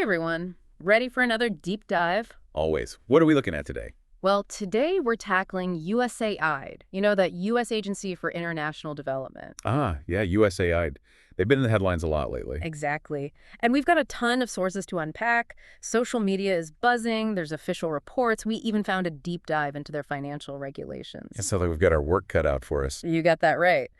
Hey everyone, ready for another deep dive? Always. What are we looking at today? Well, today we're tackling USAID, that U.S. Agency for International Development. Yeah, USAID. They've been in the headlines a lot lately. Exactly. And we've got a ton of sources to unpack. Social media is buzzing, there's official reports. We even found a deep dive into their financial It regulations. sounds like we've got our work cut out for us. You got that right.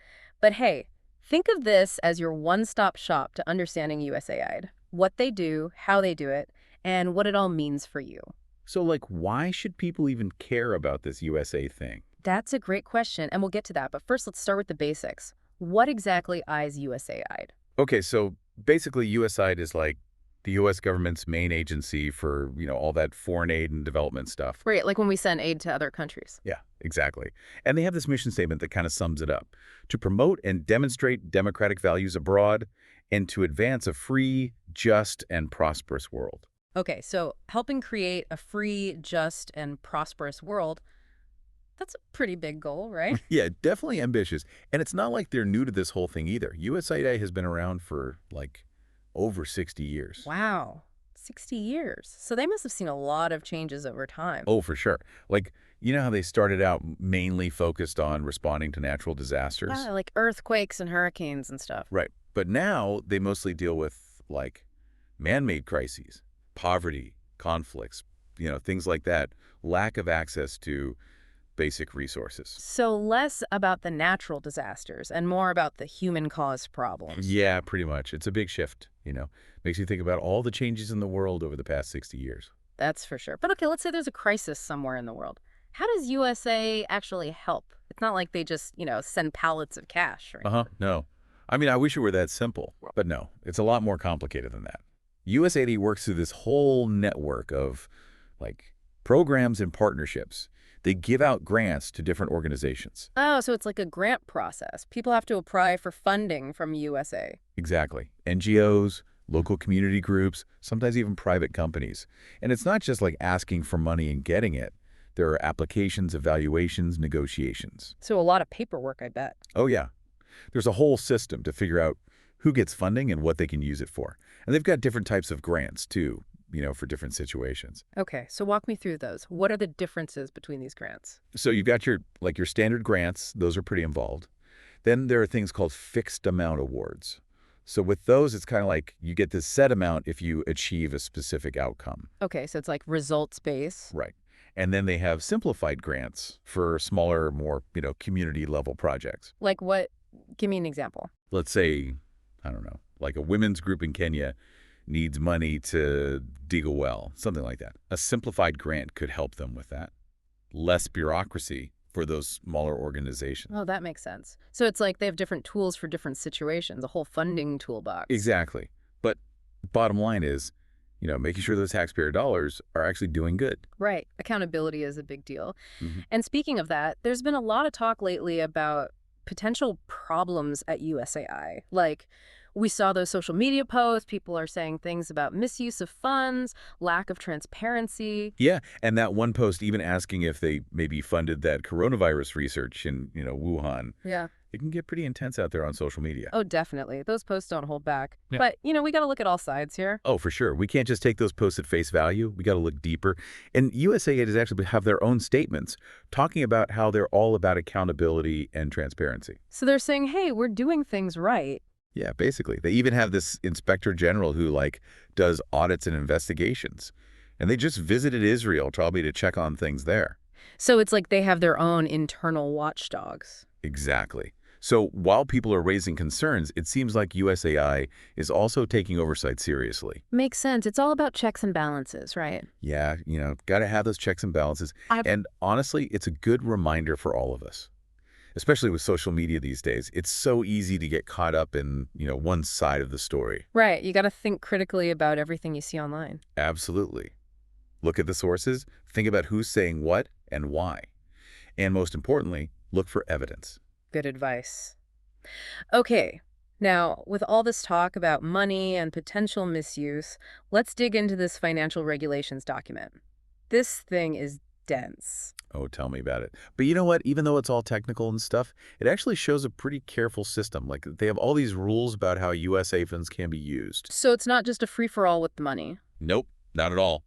But hey, think of this as your one-stop shop to understanding USAID, what they do, how they do it, and what it all means for you. So, why should people even care about this USA thing? That's a great question, and we'll get to that. But first, let's start with the basics. What exactly is USAID? Okay, so basically USAID is like the U.S. government's main agency for, all that foreign aid and development stuff. Right, like when we send aid to other countries. Yeah, exactly. And they have this mission statement that kind of sums it up: to promote and demonstrate democratic values abroad and to advance a free, just, and prosperous world. Okay, so helping create a free, just, and prosperous world, that's a pretty big goal, right? Yeah, definitely ambitious. And it's not like they're new to this whole thing either. USAID has been around for over 60 years. Wow, 60 years. So they must have seen a lot of changes over time. Oh, for sure. You know how they started out mainly focused on responding to natural disasters? Yeah, like earthquakes and hurricanes and stuff. Right. But now they mostly deal with man-made crises, poverty, conflicts, things like that, lack of access to basic resources. So less about the natural disasters and more about the human-caused problems. Yeah, pretty much. It's a big shift. Makes you think about all the changes in the world over the past 60 years. That's for sure. But okay, let's say there's a crisis somewhere in the world. How does USA actually help? It's not like they just, send pallets of cash, right? No. I mean, I wish it were that simple, but no, it's a lot more complicated than that. USAID works through this whole network of programs and partnerships. They give out grants to different organizations. Oh, so it's like a grant process. People have to apply for funding from USA. Exactly. NGOs, local community groups, sometimes even private companies. And it's not just asking for money and getting it. There are applications, evaluations, negotiations. So a lot of paperwork, I bet. Oh, yeah. There's a whole system to figure out who gets funding and what they can use it for. And they've got different types of grants, too, for different situations. Okay, so walk me through those. What are the differences between these grants? So you've got your standard grants. Those are pretty involved. Then there are things called fixed amount awards. So with those, it's kind of like you get this set amount if you achieve a specific outcome. Okay, so it's like results-based. Right. And then they have simplified grants for smaller, more, community level projects. Like what? Give me an example. Let's say, I don't know, like a women's group in Kenya needs money to dig a well, something like that. A simplified grant could help them with that. Less bureaucracy for those smaller organizations. Oh, that makes sense. So it's like they have different tools for different situations, a whole funding toolbox. Exactly. But bottom line is, making sure those taxpayer dollars are actually doing good. Right. Accountability is a big deal. Mhm. And speaking of that, there's been a lot of talk lately about potential problems at USAI. Like, we saw those social media posts. People are saying things about misuse of funds, lack of transparency. Yeah, and that one post even asking if they maybe funded that coronavirus research in, Wuhan. Yeah. It can get pretty intense out there on social media. Oh, definitely. Those posts don't hold back. Yeah. But, we got to look at all sides here. Oh, for sure. We can't just take those posts at face value. We got to look deeper. And USAID has actually have their own statements talking about how they're all about accountability and transparency. So they're saying, hey, we're doing things right. Yeah, basically. They even have this inspector general who does audits and investigations. And they just visited Israel probably to check on things there. So it's like they have their own internal watchdogs. Exactly. So while people are raising concerns, it seems like USAI is also taking oversight seriously. Makes sense. It's all about checks and balances, right? Yeah, got to have those checks and balances. And honestly, it's a good reminder for all of us, especially with social media these days. It's so easy to get caught up in, one side of the story. Right. You got to think critically about everything you see online. Absolutely. Look at the sources, think about who's saying what and why. And most importantly, look for evidence. Good advice. Okay, now with all this talk about money and potential misuse, let's dig into this financial regulations document. This thing is dense. Oh, tell me about it. But you know what? Even though it's all technical and stuff, it actually shows a pretty careful system. They have all these rules about how USA funds can be used. So it's not just a free-for-all with the money. Nope, not at all.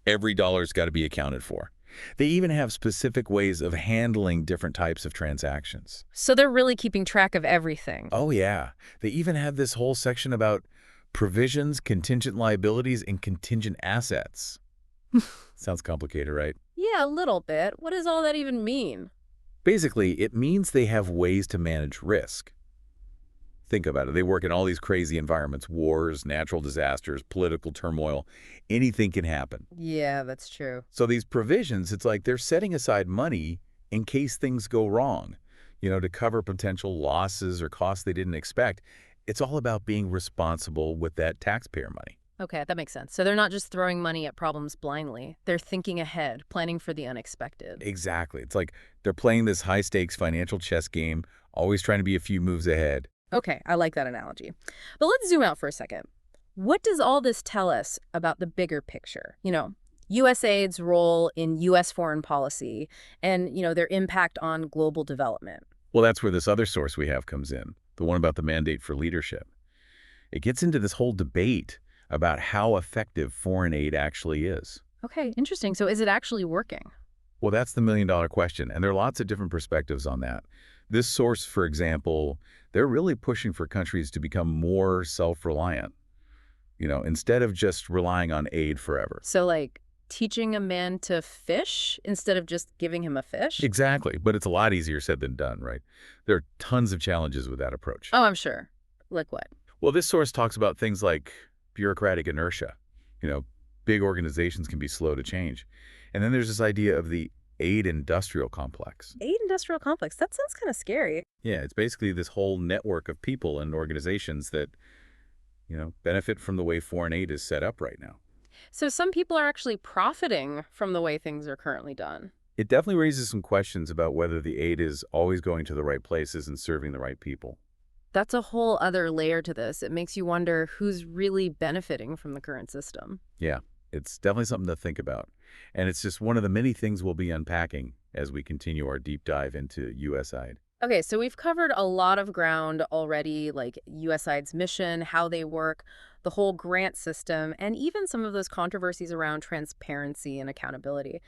Every dollar's got to be accounted for. They even have specific ways of handling different types of transactions. So they're really keeping track of everything. Oh, yeah. They even have this whole section about provisions, contingent liabilities, and contingent assets. Sounds complicated, right? Yeah, a little bit. What does all that even mean? Basically, it means they have ways to manage risk. Think about it. They work in all these crazy environments, wars, natural disasters, political turmoil. Anything can happen. Yeah, that's true. So these provisions, it's like they're setting aside money in case things go wrong, to cover potential losses or costs they didn't expect. It's all about being responsible with that taxpayer money. Okay, that makes sense. So they're not just throwing money at problems blindly. They're thinking ahead, planning for the unexpected. Exactly. It's like they're playing this high-stakes financial chess game, always trying to be a few moves ahead. Okay, I like that analogy. But let's zoom out for a second. What does all this tell us about the bigger picture? USAID's role in U.S. foreign policy and, their impact on global development. Well, that's where this other source we have comes in, the one about the mandate for leadership. It gets into this whole debate about how effective foreign aid actually is. Okay, interesting. So is it actually working? Well, that's the million-dollar question, and there are lots of different perspectives on that. This source, for example, they're really pushing for countries to become more self-reliant, instead of just relying on aid forever. So like teaching a man to fish instead of just giving him a fish? Exactly, but it's a lot easier said than done, right? There are tons of challenges with that approach. Oh, I'm sure. Like what? Well, this source talks about things like bureaucratic inertia. Big organizations can be slow to change. And then there's this idea of the aid industrial complex. Aid industrial complex. That sounds kind of scary. Yeah, it's basically this whole network of people and organizations that, benefit from the way foreign aid is set up right now. So some people are actually profiting from the way things are currently done. It definitely raises some questions about whether the aid is always going to the right places and serving the right people. That's a whole other layer to this. It makes you wonder who's really benefiting from the current system. Yeah, it's definitely something to think about. And it's just one of the many things we'll be unpacking as we continue our deep dive into USAID. Okay, so we've covered a lot of ground already, like USAID's mission, how they work, the whole grant system, and even some of those controversies around transparency and accountability.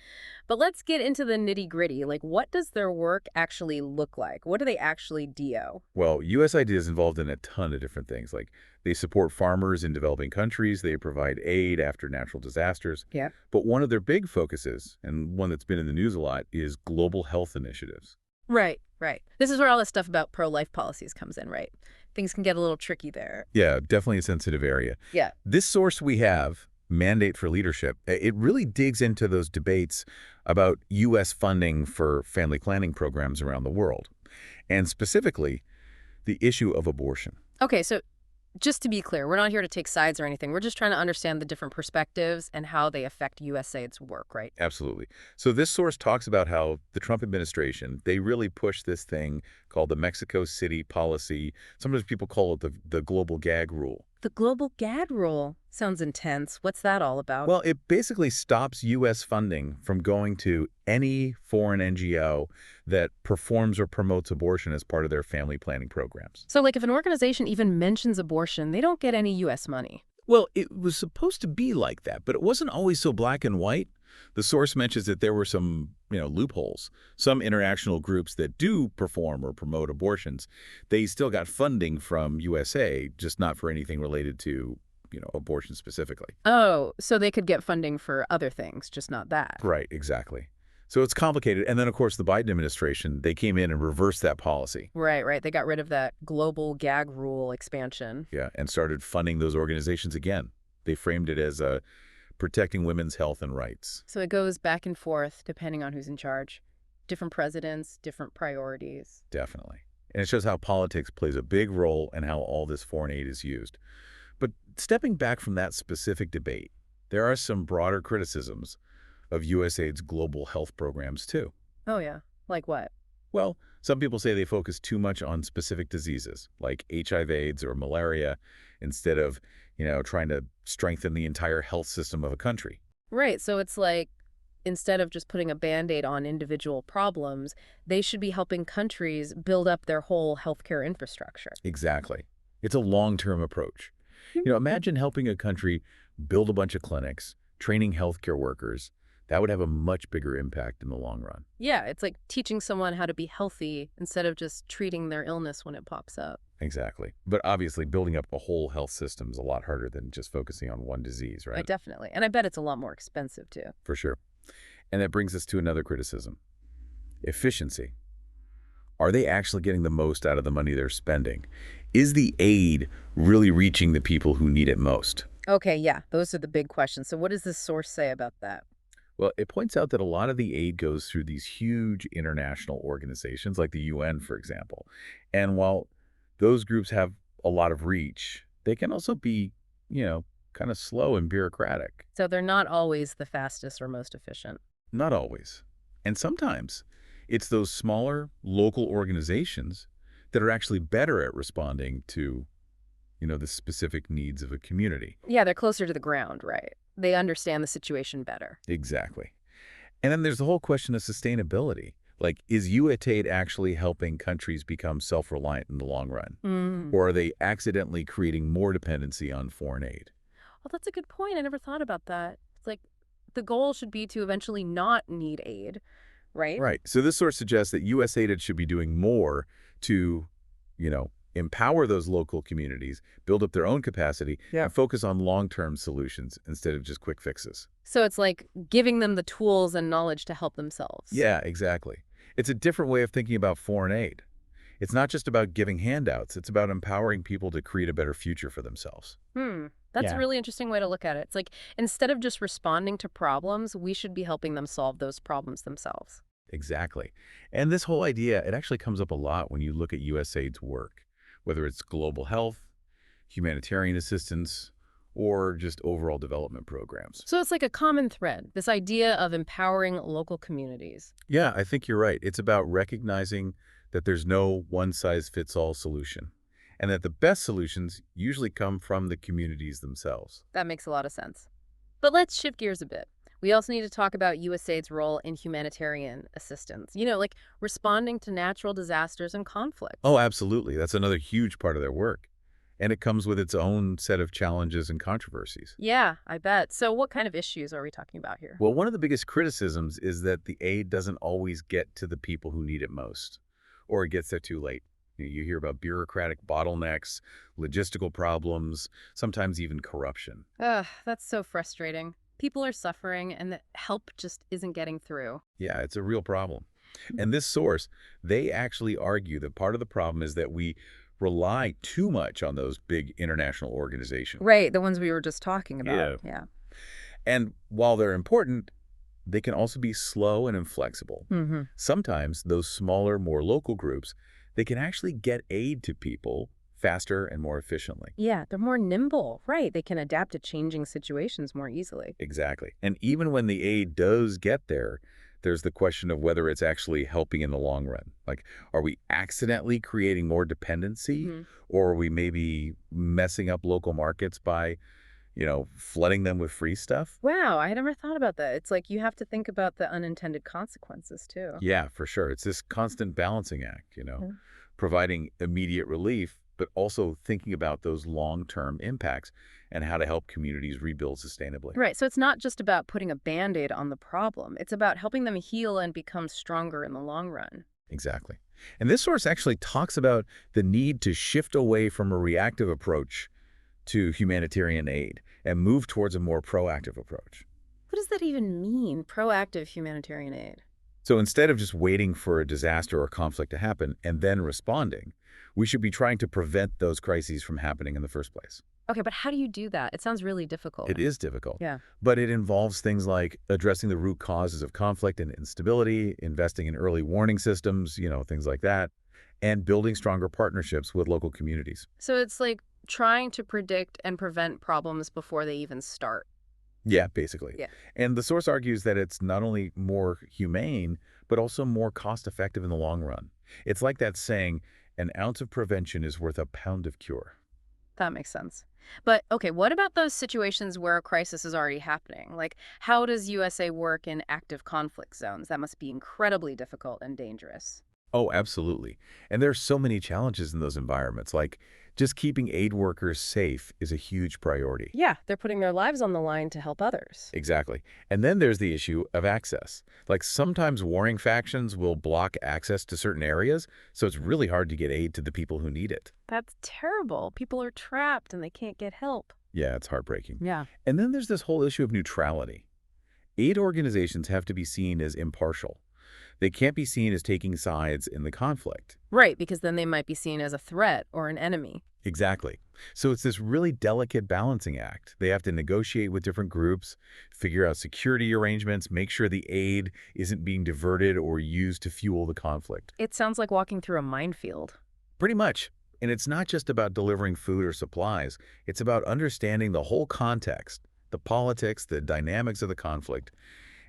But let's get into the nitty-gritty. Like, what does their work actually look like? What do they actually do? Well, USAID is involved in a ton of different things. Like, they support farmers in developing countries. They provide aid after natural disasters. Yeah. But one of their big focuses, and one that's been in the news a lot, is global health initiatives. Right, right. This is where all this stuff about pro-life policies comes in, right? Things can get a little tricky there. Yeah, definitely a sensitive area. Yeah. This source we have, Mandate for Leadership, it really digs into those debates about U.S. funding for family planning programs around the world, and specifically the issue of abortion. Okay, so just to be clear, we're not here to take sides or anything. We're just trying to understand the different perspectives and how they affect USAID's work, right? Absolutely. So this source talks about how the Trump administration, they really push this thing called the Mexico City policy. Sometimes people call it the global gag rule. The global gag rule sounds intense. What's that all about? Well, it basically stops U.S. funding from going to any foreign NGO that performs or promotes abortion as part of their family planning programs. So like if an organization even mentions abortion, they don't get any U.S. money. Well, it was supposed to be like that, but it wasn't always so black and white. The source mentions that there were some, loopholes. Some international groups that do perform or promote abortions, they still got funding from USA, just not for anything related to, abortion specifically. Oh, so they could get funding for other things, just not that. Right, exactly. So it's complicated. And then, of course, the Biden administration, they came in and reversed that policy. Right, right. They got rid of that global gag rule expansion. Yeah, and started funding those organizations again. They framed it as protecting women's health and rights. So it goes back and forth depending on who's in charge. Different presidents, different priorities. Definitely. And it shows how politics plays a big role in how all this foreign aid is used. But stepping back from that specific debate, there are some broader criticisms of USAID's global health programs, too. Oh, yeah. Like what? Well, some people say they focus too much on specific diseases like HIV/AIDS or malaria instead of, trying to strengthen the entire health system of a country. Right. So it's like instead of just putting a Band-Aid on individual problems, they should be helping countries build up their whole healthcare infrastructure. Exactly. It's a long-term approach. Imagine helping a country build a bunch of clinics, training healthcare workers. That would have a much bigger impact in the long run. Yeah, it's like teaching someone how to be healthy instead of just treating their illness when it pops up. Exactly. But obviously, building up a whole health system is a lot harder than just focusing on one disease, Right, right? definitely. And I bet it's a lot more expensive too. For sure. And that brings us to another criticism. Efficiency. Are they actually getting the most out of the money they're spending? Is the aid really reaching the people who need it most? Okay, yeah, those are the big questions. So what does this source say about that? Well, it points out that a lot of the aid goes through these huge international organizations like the UN, for example. And while those groups have a lot of reach, they can also be, kind of slow and bureaucratic. So they're not always the fastest or most efficient. Not always. And sometimes it's those smaller local organizations that are actually better at responding to, the specific needs of a community. Yeah, they're closer to the ground, right? They understand the situation better. Exactly. And then there's the whole question of sustainability. Like, is USAID actually helping countries become self-reliant in the long run? Mm. Or are they accidentally creating more dependency on foreign aid? Well, that's a good point. I never thought about that. It's like the goal should be to eventually not need aid, right? Right. So this source suggests that USAID should be doing more to, empower those local communities, build up their own capacity, Yeah. and focus on long-term solutions instead of just quick fixes. So it's like giving them the tools and knowledge to help themselves. Yeah, exactly. It's a different way of thinking about foreign aid. It's not just about giving handouts. It's about empowering people to create a better future for themselves. That's a Yeah. really interesting way to look at it. It's like instead of just responding to problems, we should be helping them solve those problems themselves. Exactly. And this whole idea, it actually comes up a lot when you look at USAID's work, whether it's global health, humanitarian assistance, or just overall development programs. So it's like a common thread, this idea of empowering local communities. Yeah, I think you're right. It's about recognizing that there's no one-size-fits-all solution, and that the best solutions usually come from the communities themselves. That makes a lot of sense. But let's shift gears a bit. We also need to talk about USAID's role in humanitarian assistance, like responding to natural disasters and conflict. Oh, absolutely. That's another huge part of their work. And it comes with its own set of challenges and controversies. Yeah, I bet. So what kind of issues are we talking about here? Well, one of the biggest criticisms is that the aid doesn't always get to the people who need it most, or it gets there too late. You hear about bureaucratic bottlenecks, logistical problems, sometimes even corruption. Ugh, that's so frustrating. People are suffering and the help just isn't getting through. Yeah, it's a real problem. And this source, they actually argue that part of the problem is that we rely too much on those big international organizations. Right, the ones we were just talking about. Yeah. Yeah. And while they're important, they can also be slow and inflexible. Mm-hmm. Sometimes those smaller, more local groups, they can actually get aid to people faster and more efficiently. Yeah, they're more nimble. Right, they can adapt to changing situations more easily. Exactly. And even when the aid does get there, there's the question of whether it's actually helping in the long run. Like, are we accidentally creating more dependency, Mhm. or are we maybe messing up local markets by, flooding them with free stuff? Wow, I never thought about that. It's like you have to think about the unintended consequences too. Yeah, for sure. It's this constant balancing act, Mhm. providing immediate relief, but also thinking about those long-term impacts and how to help communities rebuild sustainably. Right, so it's not just about putting a Band-Aid on the problem. It's about helping them heal and become stronger in the long run. Exactly. And this source actually talks about the need to shift away from a reactive approach to humanitarian aid and move towards a more proactive approach. What does that even mean, proactive humanitarian aid? So instead of just waiting for a disaster or conflict to happen and then responding, we should be trying to prevent those crises from happening in the first place. Okay, but how do you do that? It sounds really difficult. It is difficult, Yeah. but it involves things like addressing the root causes of conflict and instability, investing in early warning systems, things like that, and building stronger partnerships with local communities. So it's like trying to predict and prevent problems before they even start. Yeah, basically. Yeah. And the source argues that it's not only more humane, but also more cost-effective in the long run. It's like that saying, an ounce of prevention is worth a pound of cure. That makes sense. But okay, what about those situations where a crisis is already happening? Like, how does USA work in active conflict zones? That must be incredibly difficult and dangerous. Oh, absolutely. And there's so many challenges in those environments, like just keeping aid workers safe is a huge priority. Yeah, they're putting their lives on the line to help others. Exactly. And then there's the issue of access. Like sometimes warring factions will block access to certain areas, so it's really hard to get aid to the people who need it. That's terrible. People are trapped and they can't get help. Yeah, it's heartbreaking. Yeah. And then there's this whole issue of neutrality. Aid organizations have to be seen as impartial. They can't be seen as taking sides in the conflict. Right, because then they might be seen as a threat or an enemy. Exactly. So it's this really delicate balancing act. They have to negotiate with different groups, figure out security arrangements, make sure the aid isn't being diverted or used to fuel the conflict. It sounds like walking through a minefield. Pretty much. And it's not just about delivering food or supplies. It's about understanding the whole context, the politics, the dynamics of the conflict,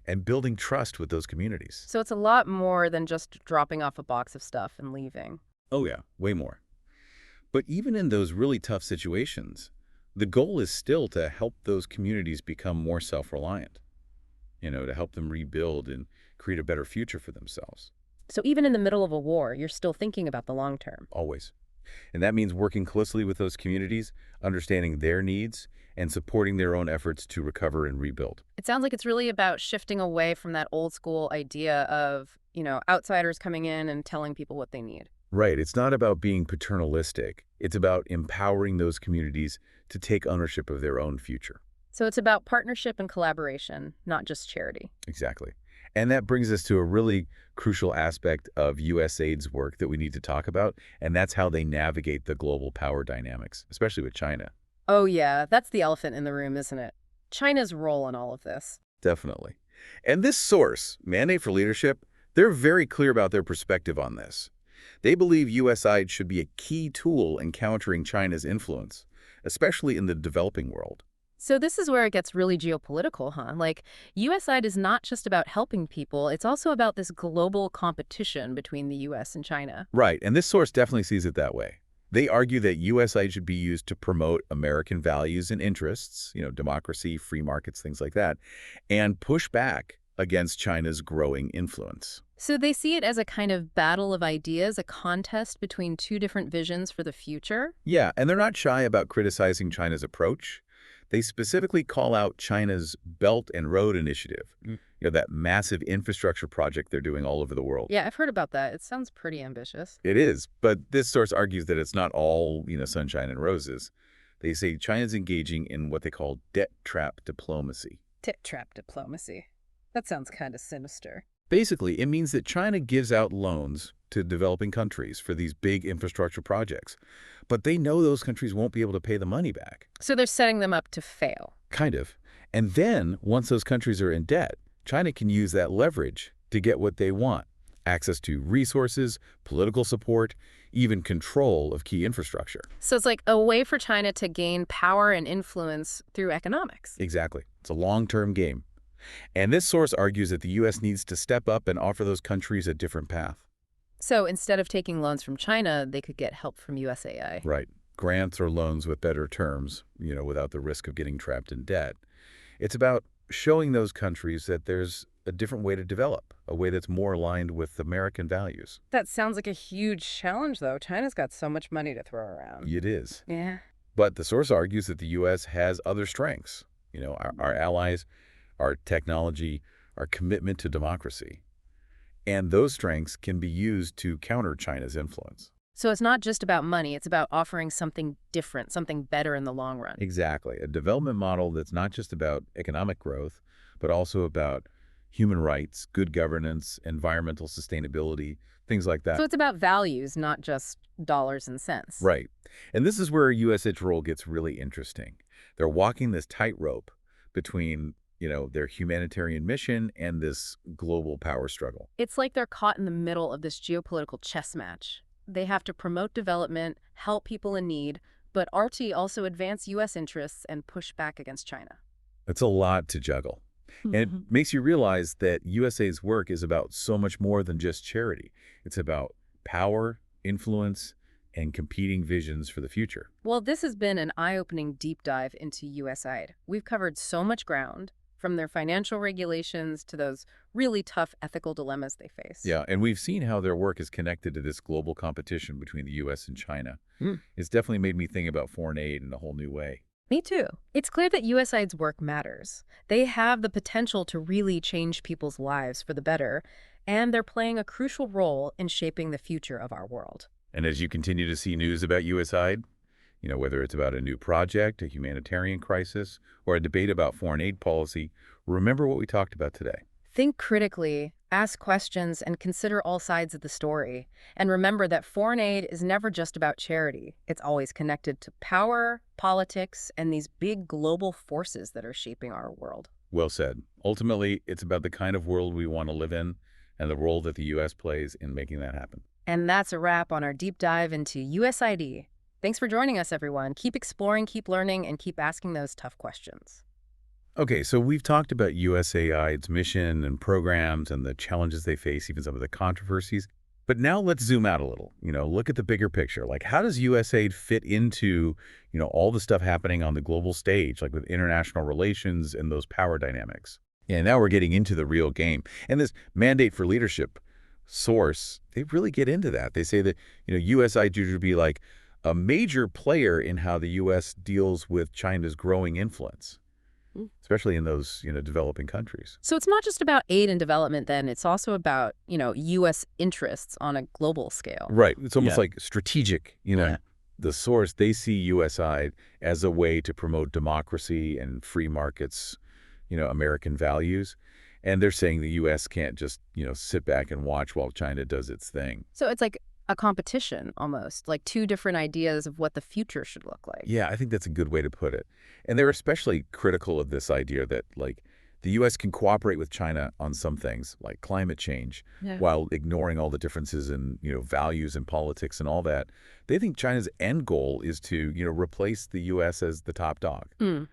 and building trust with those communities. So it's a lot more than just dropping off a box of stuff and leaving. Oh yeah, way more. But even in those really tough situations, the goal is still to help those communities become more self-reliant, to help them rebuild and create a better future for themselves. So even in the middle of a war, you're still thinking about the long term. Always. And that means working closely with those communities, understanding their needs, and supporting their own efforts to recover and rebuild. It sounds like it's really about shifting away from that old school idea of, outsiders coming in and telling people what they need. Right. It's not about being paternalistic. It's about empowering those communities to take ownership of their own future. So it's about partnership and collaboration, not just charity. Exactly. And that brings us to a really crucial aspect of USAID's work that we need to talk about, and that's how they navigate the global power dynamics, especially with China. Oh yeah, that's the elephant in the room, isn't it? China's role in all of this. Definitely. And this source, Mandate for Leadership, they're very clear about their perspective on this. They believe USAID should be a key tool in countering China's influence, especially in the developing world. So this is where it gets really geopolitical, huh? Like, USAID is not just about helping people, it's also about this global competition between the US and China. Right, and this source definitely sees it that way. They argue that USAID should be used to promote American values and interests, democracy, free markets, things like that, and push back against China's growing influence. So they see it as a kind of battle of ideas, a contest between two different visions for the future? Yeah, and they're not shy about criticizing China's approach. They specifically call out China's Belt and Road Initiative, that massive infrastructure project they're doing all over the world. Yeah, I've heard about that. It sounds pretty ambitious. It is, but this source argues that it's not all, sunshine and roses. They say China's engaging in what they call debt trap diplomacy. Tit trap diplomacy. That sounds kind of sinister. Basically, it means that China gives out loans to developing countries for these big infrastructure projects, but they know those countries won't be able to pay the money back. So they're setting them up to fail. Kind of. And then, once those countries are in debt, China can use that leverage to get what they want: access to resources, political support, even control of key infrastructure. So it's like a way for China to gain power and influence through economics. Exactly. It's a long-term game. And this source argues that the U.S. needs to step up and offer those countries a different path. So instead of taking loans from China, they could get help from USAI. Right. Grants or loans with better terms, without the risk of getting trapped in debt. It's about showing those countries that there's a different way to develop, a way that's more aligned with American values. That sounds like a huge challenge, though. China's got so much money to throw around. It is. Yeah. But the source argues that the U.S. has other strengths, our allies, our technology, our commitment to democracy. And those strengths can be used to counter China's influence. So it's not just about money, it's about offering something different, something better in the long run. Exactly. A development model that's not just about economic growth, but also about human rights, good governance, environmental sustainability, things like that. So it's about values, not just dollars and cents. Right. And this is where USAID's role gets really interesting. They're walking this tightrope between their humanitarian mission and this global power struggle. It's like they're caught in the middle of this geopolitical chess match. They have to promote development, help people in need, but RT also advance U.S. interests and push back against China. It's a lot to juggle. And it makes you realize that USAID's work is about so much more than just charity. It's about power, influence, and competing visions for the future. Well, this has been an eye-opening deep dive into USAID. We've covered so much ground, from their financial regulations to those really tough ethical dilemmas they face. Yeah, and we've seen how their work is connected to this global competition between the U.S. and China. It's definitely made me think about foreign aid in a whole new way. Me too. It's clear that USAID's work matters. They have the potential to really change people's lives for the better, and they're playing a crucial role in shaping the future of our world. And as you continue to see news about USAID, whether it's about a new project, a humanitarian crisis, or a debate about foreign aid policy, remember what we talked about today. Think critically, ask questions, and consider all sides of the story. And remember that foreign aid is never just about charity. It's always connected to power, politics, and these big global forces that are shaping our world. Well said. Ultimately, it's about the kind of world we want to live in and the role that the U.S. plays in making that happen. And that's a wrap on our deep dive into USAID. Thanks for joining us, everyone. Keep exploring, keep learning, and keep asking those tough questions. Okay, so we've talked about USAID's mission and programs and the challenges they face, even some of the controversies. But now let's zoom out a little, look at the bigger picture. Like, how does USAID fit into, all the stuff happening on the global stage, like with international relations and those power dynamics? Yeah, now we're getting into the real game. And this mandate for leadership source, they really get into that. They say that, USAID should be like a major player in how the U.S. deals with China's growing influence, especially in those, developing countries. So it's not just about aid and development then, it's also about, U.S. interests on a global scale. Right. It's almost like strategic, The source, they see USAID as a way to promote democracy and free markets, American values. And they're saying the U.S. can't just, sit back and watch while China does its thing. So it's like a competition almost, like two different ideas of what the future should look like. Yeah, I think that's a good way to put it. And they're especially critical of this idea that, like, the U.S. can cooperate with China on some things, like climate change, while ignoring all the differences in, values and politics and all that. They think China's end goal is to, replace the U.S. as the top dog, and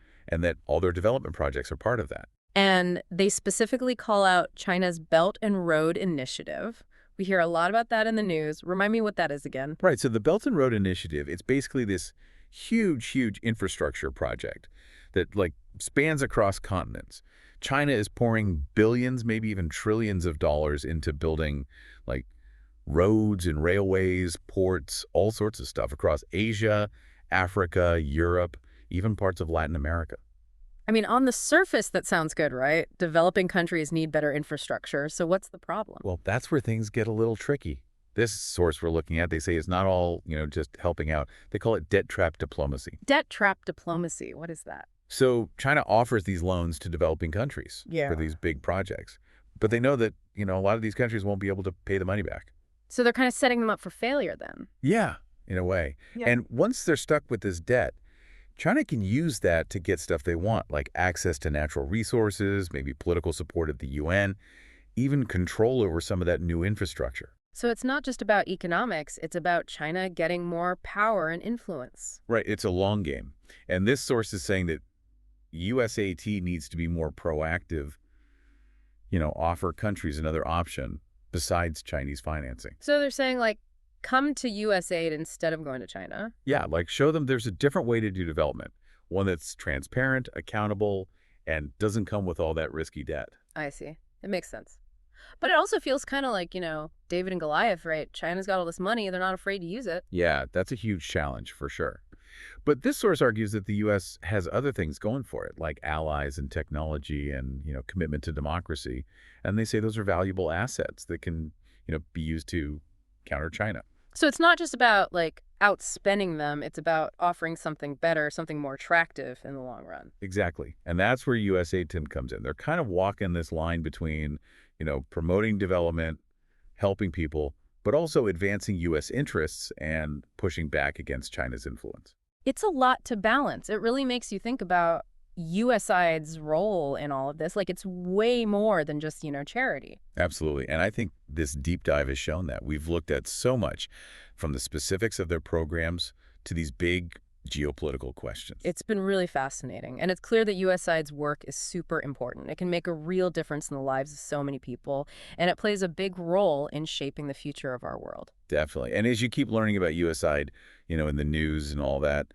that all their development projects are part of that. And they specifically call out China's Belt and Road Initiative. We hear a lot about that in the news. Remind me what that is again. Right. So the Belt and Road Initiative, it's basically this huge infrastructure project that, like, spans across continents. China is pouring billions, maybe even trillions of dollars into building, like, roads and railways, ports, all sorts of stuff across Asia, Africa, Europe, even parts of Latin America. I mean, on the surface, that sounds good, right? Developing countries need better infrastructure. So what's the problem? Well, that's where things get a little tricky. This source we're looking at, they say, is not all, just helping out. They call it debt trap diplomacy. Debt trap diplomacy. What is that? So China offers these loans to developing countries for these big projects. But they know that, a lot of these countries won't be able to pay the money back. So they're kind of setting them up for failure then. Yeah, in a way. And once they're stuck with this debt, China can use that to get stuff they want, like access to natural resources, maybe political support at the UN, even control over some of that new infrastructure. So it's not just about economics, it's about China getting more power and influence. Right, it's a long game. And this source is saying that USAT needs to be more proactive, offer countries another option besides Chinese financing. So they're saying, like, come to USAID instead of going to China? Yeah, like show them there's a different way to do development, one that's transparent, accountable, and doesn't come with all that risky debt. I see. It makes sense. But it also feels kind of like, David and Goliath, right? China's got all this money. They're not afraid to use it. Yeah, that's a huge challenge for sure. But this source argues that the U.S. has other things going for it, like allies and technology and, commitment to democracy. And they say those are valuable assets that can, be used to counter China. So it's not just about, like, outspending them. It's about offering something better, something more attractive in the long run. Exactly. And that's where USAID comes in. They're kind of walking this line between, promoting development, helping people, but also advancing U.S. interests and pushing back against China's influence. It's a lot to balance. It really makes you think about USAID's role in all of this. Like, it's way more than just, charity. Absolutely. And I think this deep dive has shown that. We've looked at so much, from the specifics of their programs to these big geopolitical questions. It's been really fascinating. And it's clear that USAID's work is super important. It can make a real difference in the lives of so many people. And it plays a big role in shaping the future of our world. Definitely. And as you keep learning about USAID, in the news and all that,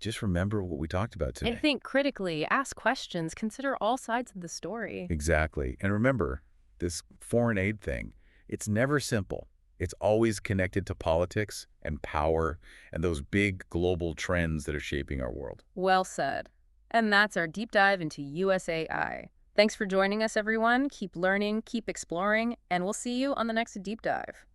just remember what we talked about And today. think critically, ask questions, consider all sides of the story. Exactly. And remember, this foreign aid thing, it's never simple. It's always connected to politics and power and those big global trends that are shaping our world. Well said. And that's our deep dive into USAI. Thanks for joining us, everyone. Keep learning, keep exploring, and we'll see you on the next deep dive.